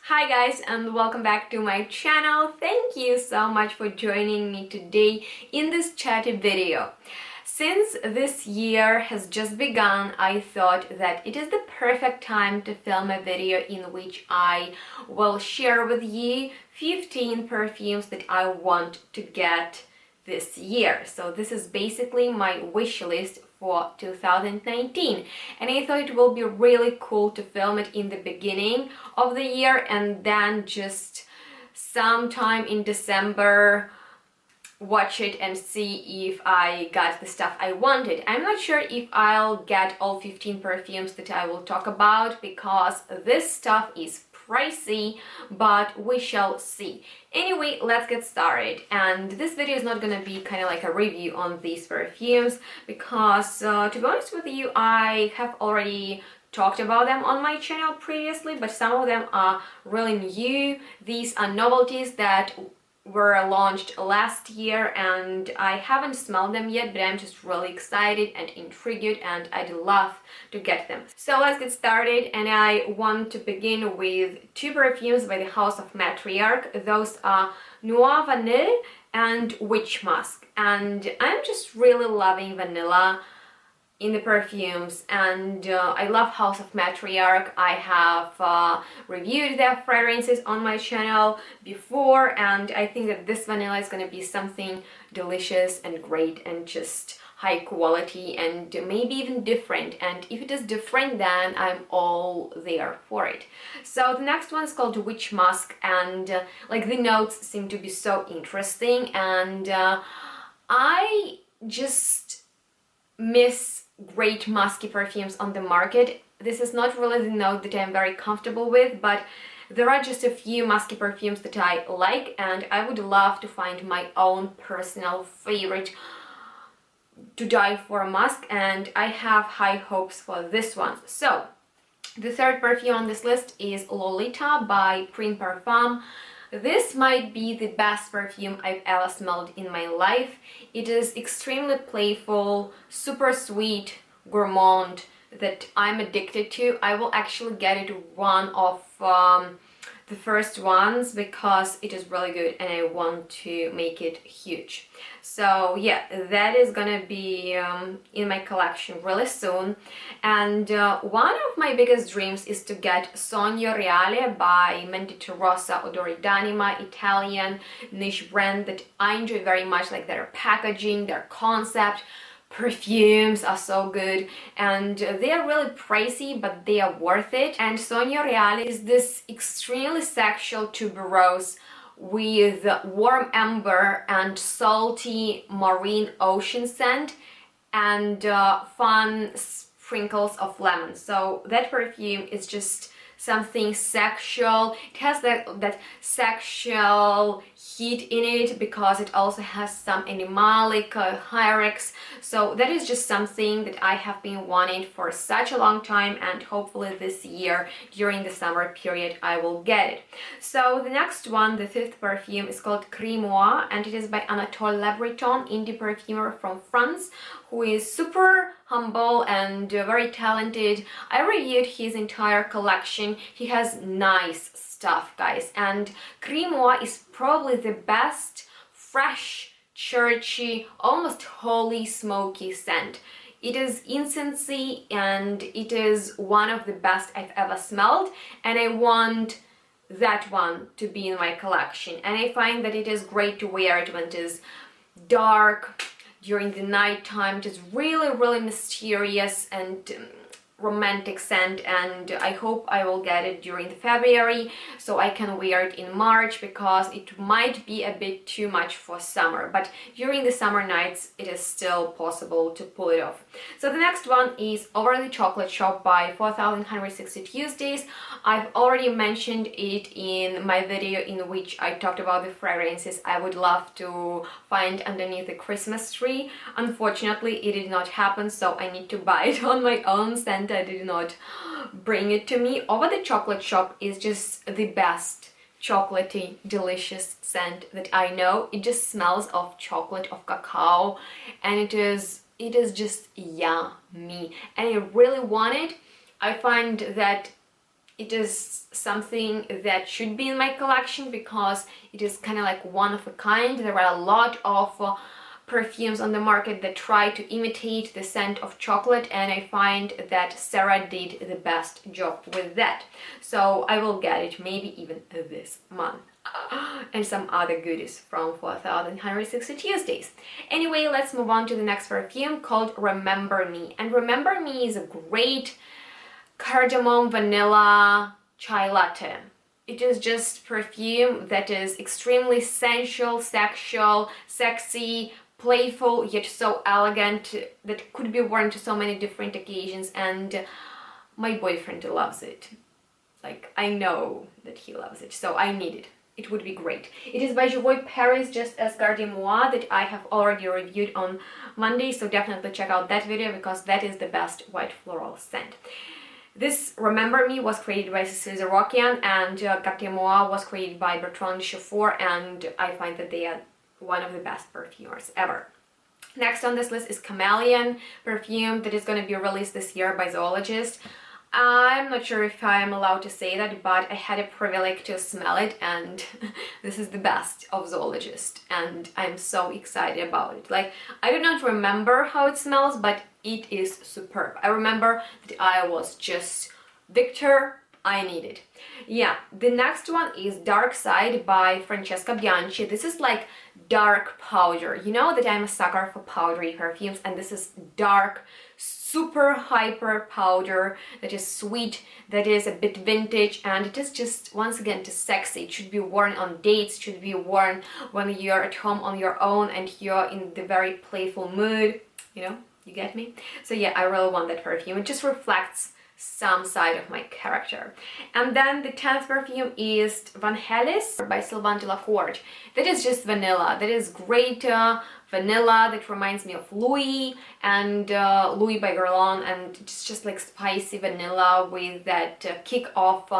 Hi guys, and welcome back to my channel. Thank you so much for joining me today in this chatty video. Since this year has just begun, I thought that it is the perfect time to film a video in which I will share with you 15 perfumes that I want to get this year. So this is basically my wish list for 2019, and I thought it will be really cool to film it in the beginning of the year and then just sometime in December watch it and see if I got the stuff I wanted. I'm not sure if I'll get all 15 perfumes that I will talk about because this stuff is pricey, but we shall see. Anyway, let's get started. And this video is not gonna be kind of like a review on these perfumes because to be honest with you, I have already talked about them on my channel previously, but some of them are really new. These are novelties that were launched last year and I haven't smelled them yet, but I'm just really excited and intrigued and I'd love to get them. So let's get started, and I want to begin with two perfumes by the house of Matriarch. Those are Nouveaunille and Witch Musk, and I'm just really loving vanilla in the perfumes, and I love House of Matriarch. I have reviewed their fragrances on my channel before, and I think that this vanilla is gonna be something delicious and great and just high quality and maybe even different, and if it is different then I'm all there for it. So the next one is called Witch Musk, and like the notes seem to be so interesting, and I just miss great musky perfumes on the market. This is not really the note that I'm very comfortable with, but there are just a few musky perfumes that I like, and I would love to find my own personal favorite to die for musk, and I have high hopes for this one. So the third perfume on this list is Lolita by Parfum. This might be the best perfume I've ever smelled in my life. It is extremely playful, super sweet, gourmand that I'm addicted to. I will actually get it one of the first ones because it is really good and I want to make it huge. So yeah, that is gonna be in my collection really soon. And one of my biggest dreams is to get Sonia Reality by Mentite Rossa Odori d'Anima, Italian niche brand that I enjoy very much, like their packaging, their concept. Perfumes are so good and they are really pricey, but they are worth it. And Sonia Reality is this extremely sexual tuberose with warm amber and salty marine ocean scent and fun sprinkles of lemon. So that perfume is just something sexual. It has that sexual heat in it because it also has some animalic hyrax. So that is just something that I have been wanting for such a long time, and hopefully this year during the summer period I will get it. So the next one, the fifth perfume, is called Creme Wah, and it is by Anatole Lebreton, indie perfumer from France, who is super humble and very talented. I reviewed his entire collection. He has nice stuff, guys, and Creme Wah is probably the best fresh, churchy, almost holy smoky scent. It is incensey and it is one of the best I've ever smelled, and I want that one to be in my collection. And I find that it is great to wear it when it is dark, during the night time. It is really mysterious and romantic scent, and I hope I will get it during the February so I can wear it in March because it might be a bit too much for summer, but during the summer nights it is still possible to pull it off. So the next one is Overly Chocolate Shop by 4160 Tuesdays. I've already mentioned it in my video in which I talked about the fragrances I would love to find underneath the Christmas tree. Unfortunately, it did not happen, so I need to buy it on my own. Santa did not bring it to me. Over the Chocolate Shop is just the best chocolatey, delicious scent that I know. It just smells of chocolate, of cacao, and it is just yummy, and I really want it. I find that It is something that should be in my collection because it is kind of like one of a kind. There are a lot of perfumes on the market that try to imitate the scent of chocolate, and I find that Sarah did the best job with that. So I will get it maybe even this month. And some other goodies from 4160 Tuesdays. Anyway, let's move on to the next perfume called Remember Me. And Remember Me is a great cardamom vanilla chai latte. It is just perfume that is extremely sensual, sexual, sexy, playful, yet so elegant, that could be worn to so many different occasions, and my boyfriend loves it. Like, I know that he loves it, so I need it. It would be great. It is by Jovoy Paris, just as Creme Wah, that I have already reviewed on Monday, so definitely check out that video because that is the best white floral scent. This Remember Me was created by Cécile Zerokian, and Creme Wah was created by Bertrand Chauffour, and I find that they are one of the best perfumers ever. Next on this list is Chameleon perfume that is going to be released this year by Zoologist. I'm not sure if I'm allowed to say that, but I had a privilege to smell it, and this is the best of Zoologist, and I'm so excited about it. Like, I do not remember how it smells, but it is superb. I remember that I was just, Victor, I need it. Yeah, the next one is Dark Side by Francesca Bianchi. This is like dark powder. You know that I'm a sucker for powdery perfumes, and this is dark, super hyper powder that is sweet, that is a bit vintage, and it is just, once again, just sexy. It should be worn on dates, should be worn when you're at home on your own and you're in the very playful mood, you know, you get me? So yeah, I really want that perfume. It just reflects some side of my character. And then the 10th perfume is Vangelis by Sylvaine Delacourte. That is just vanilla. That is great vanilla that reminds me of Louis and Louis by Guerlain, and it's just like spicy vanilla with that kick of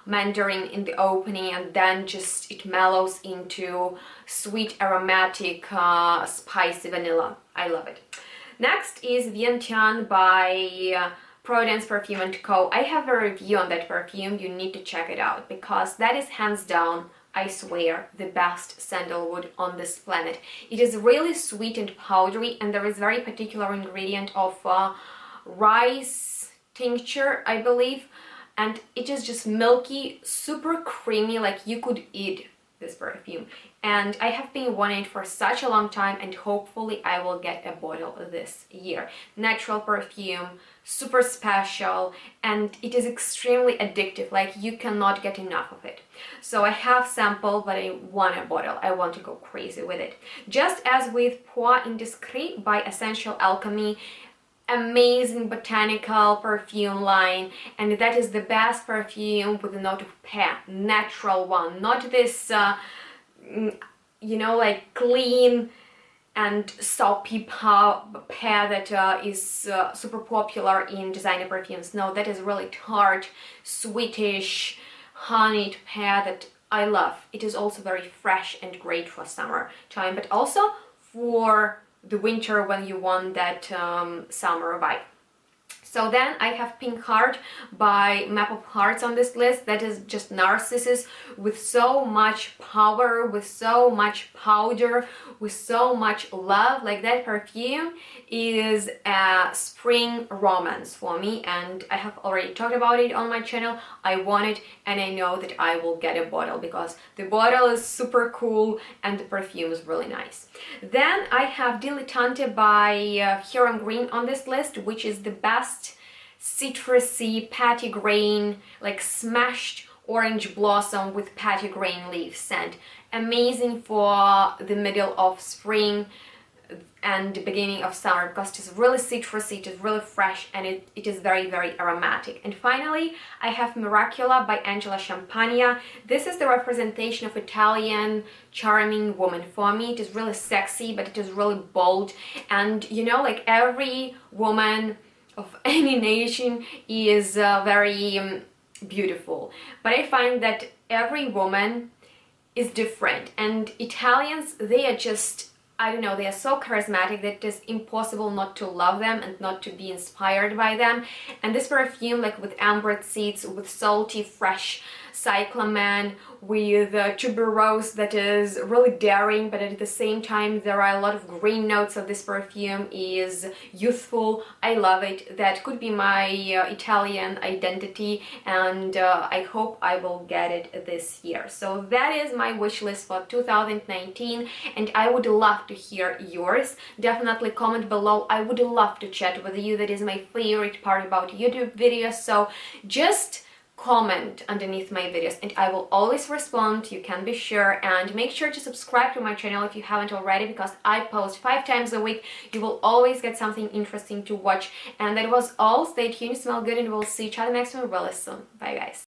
mandarin in the opening, and then just it mellows into sweet aromatic spicy vanilla. I love it. Next is Vientiane by Providence Perfume & Co. I have a review on that perfume. You need to check it out because that is hands down, I swear, the best sandalwood on this planet. It is really sweet and powdery, and there is very particular ingredient of rice tincture, I believe, and it is just milky, super creamy, like you could eat this perfume. And I have been wanting it for such a long time, and hopefully I will get a bottle this year. Natural perfume, super special, and it is extremely addictive, like you cannot get enough of it. So I have sample, but I want a bottle. I want to go crazy with it. Just as with Poir Indiscrète by Essential Alchemy, amazing botanical perfume line, and that is the best perfume with a note of pear, natural one, not this you know, like clean and soapy pear that is super popular in designer perfumes. No, that is really tart, sweetish, honeyed pear that I love. It is also very fresh and great for summer time, but also for the winter when you want that summer vibe. So then I have Pink Heart by Map of Hearts on this list. That is just narcissus with so much power, with so much powder, with so much love. Like, that perfume is a spring romance for me, and I have already talked about it on my channel. I want it, and I know that I will get a bottle because the bottle is super cool and the perfume is really nice. Then I have Dilettante by Huron Green on this list, which is the best citrusy patty grain, like smashed orange blossom with patty grain leaf scent. Amazing for the middle of spring and the beginning of summer because it is really citrusy, it is really fresh, and it is very, very aromatic. And finally, I have Miracula by Angela Champagne. This is the representation of Italian charming woman for me. It is really sexy, but it is really bold, and you know, like every woman of any nation is very beautiful, but I find that every woman is different, and Italians, they are just, I don't know, they are so charismatic that it is impossible not to love them and not to be inspired by them. And this perfume, like with amber seeds, with salty, fresh cyclamen, with tuberose that is really daring, but at the same time there are a lot of green notes. So this perfume is youthful. I love it. That could be my Italian identity, and I hope I will get it this year. So that is my wish list for 2019, and I would love to hear yours. Definitely comment below. I would love to chat with you. That is my favorite part about YouTube videos. So just comment underneath my videos and I will always respond, you can be sure. And make sure to subscribe to my channel if you haven't already, because I post 5 times a week. You will always get something interesting to watch. And that was all. Stay tuned, smell good, and we'll see each other next one really soon. Bye guys.